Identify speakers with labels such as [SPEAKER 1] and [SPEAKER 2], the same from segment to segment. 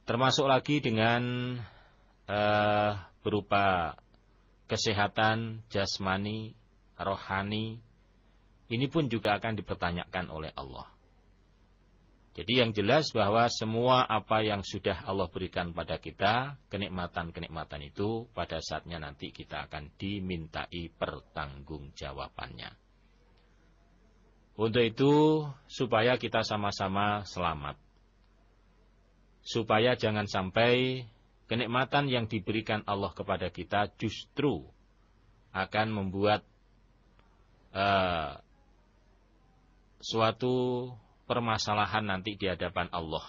[SPEAKER 1] Termasuk lagi dengan berupa kesehatan jasmani, rohani, ini pun juga akan dipertanyakan oleh Allah. Jadi yang jelas bahwa semua apa yang sudah Allah berikan pada kita, kenikmatan-kenikmatan itu pada saatnya nanti kita akan dimintai pertanggungjawabannya. Untuk itu, supaya kita sama-sama selamat. Supaya jangan sampai kenikmatan yang diberikan Allah kepada kita justru akan membuat suatu permasalahan nanti di hadapan Allah.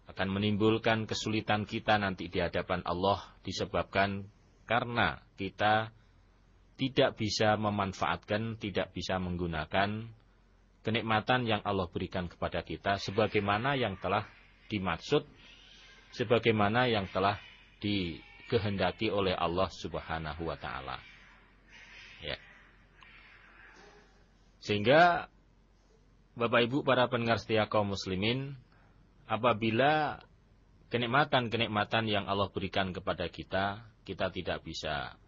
[SPEAKER 1] Akan menimbulkan kesulitan kita nanti di hadapan Allah disebabkan karena kita tidak bisa memanfaatkan, tidak bisa menggunakan kenikmatan yang Allah berikan kepada kita sebagaimana yang telah dimaksud, sebagaimana yang telah dikehendaki oleh Allah Subhanahu wa taala. Ya. Sehingga Bapak Ibu para pendengar setia kaum muslimin, apabila kenikmatan-kenikmatan yang Allah berikan kepada kita, kita tidak bisa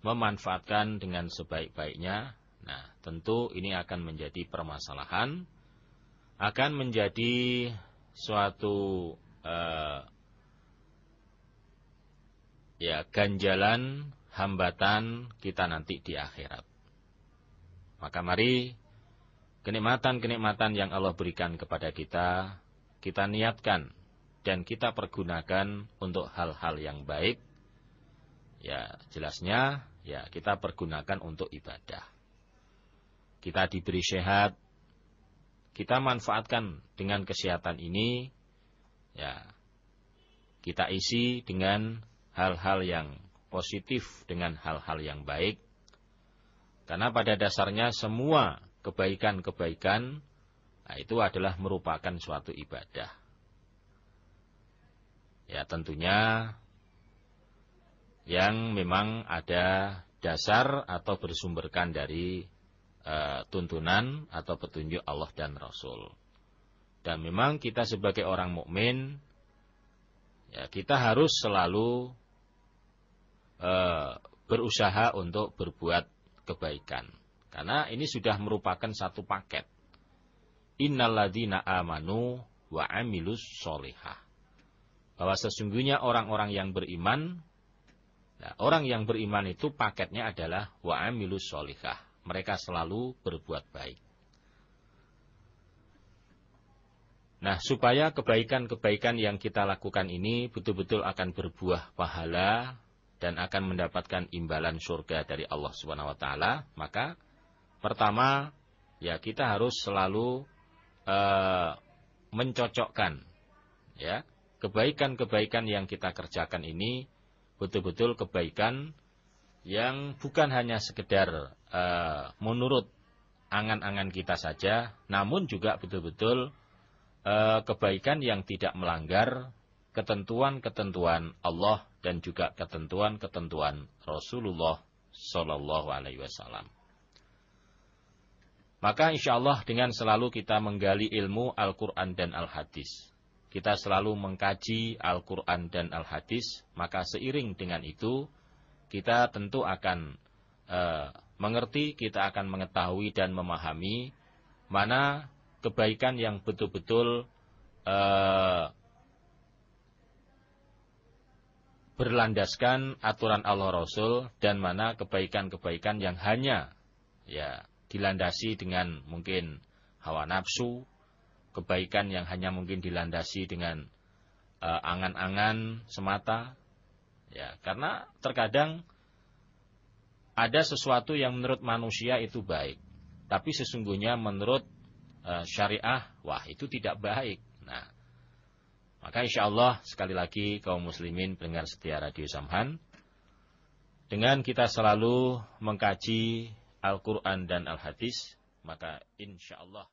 [SPEAKER 1] memanfaatkan dengan sebaik-baiknya, nah tentu ini akan menjadi permasalahan, akan menjadi suatu ganjalan, hambatan kita nanti di akhirat. Maka mari kenikmatan-kenikmatan yang Allah berikan kepada kita, kita niatkan dan kita pergunakan untuk hal-hal yang baik. Ya, jelasnya ya kita pergunakan untuk ibadah. Kita diberi sehat, kita manfaatkan dengan kesehatan ini, ya kita isi dengan hal-hal yang positif, dengan hal-hal yang baik. Karena pada dasarnya semua kebaikan-kebaikan, nah itu adalah merupakan suatu ibadah. Ya tentunya yang memang ada dasar atau bersumberkan dari tuntunan atau petunjuk Allah dan Rasul. Dan memang kita sebagai orang mukmin, ya kita harus selalu berusaha untuk berbuat kebaikan. Karena ini sudah merupakan satu paket. Innalladzina amanu wa amilus sholihah. Bahwa sesungguhnya orang-orang yang beriman, nah, orang yang beriman itu paketnya adalah wa amilus sholihah. Mereka selalu berbuat baik. Nah, supaya kebaikan-kebaikan yang kita lakukan ini betul-betul akan berbuah pahala dan akan mendapatkan imbalan surga dari Allah Subhanahu wa taala, maka pertama, ya kita harus selalu mencocokkan, ya kebaikan-kebaikan yang kita kerjakan ini betul-betul kebaikan yang bukan hanya sekedar menurut angan-angan kita saja, namun juga betul-betul kebaikan yang tidak melanggar ketentuan-ketentuan Allah dan juga ketentuan-ketentuan Rasulullah Sallallahu Alaihi Wasallam. Maka insya Allah dengan selalu kita menggali ilmu Al-Quran dan Al-Hadis, kita selalu mengkaji Al-Quran dan Al-Hadis, maka seiring dengan itu kita tentu akan mengerti, kita akan mengetahui dan memahami mana kebaikan yang betul-betul berlandaskan aturan Allah Rasul dan mana kebaikan-kebaikan yang hanya ya dilandasi dengan mungkin hawa nafsu, kebaikan yang hanya mungkin dilandasi dengan angan-angan semata. Ya, karena terkadang ada sesuatu yang menurut manusia itu baik, tapi sesungguhnya menurut syariah, wah itu tidak baik. Nah, maka insya Allah sekali lagi kaum muslimin pendengar setia Radio Samhan, dengan kita selalu mengkaji Al-Quran dan Al-Hadis, maka insya Allah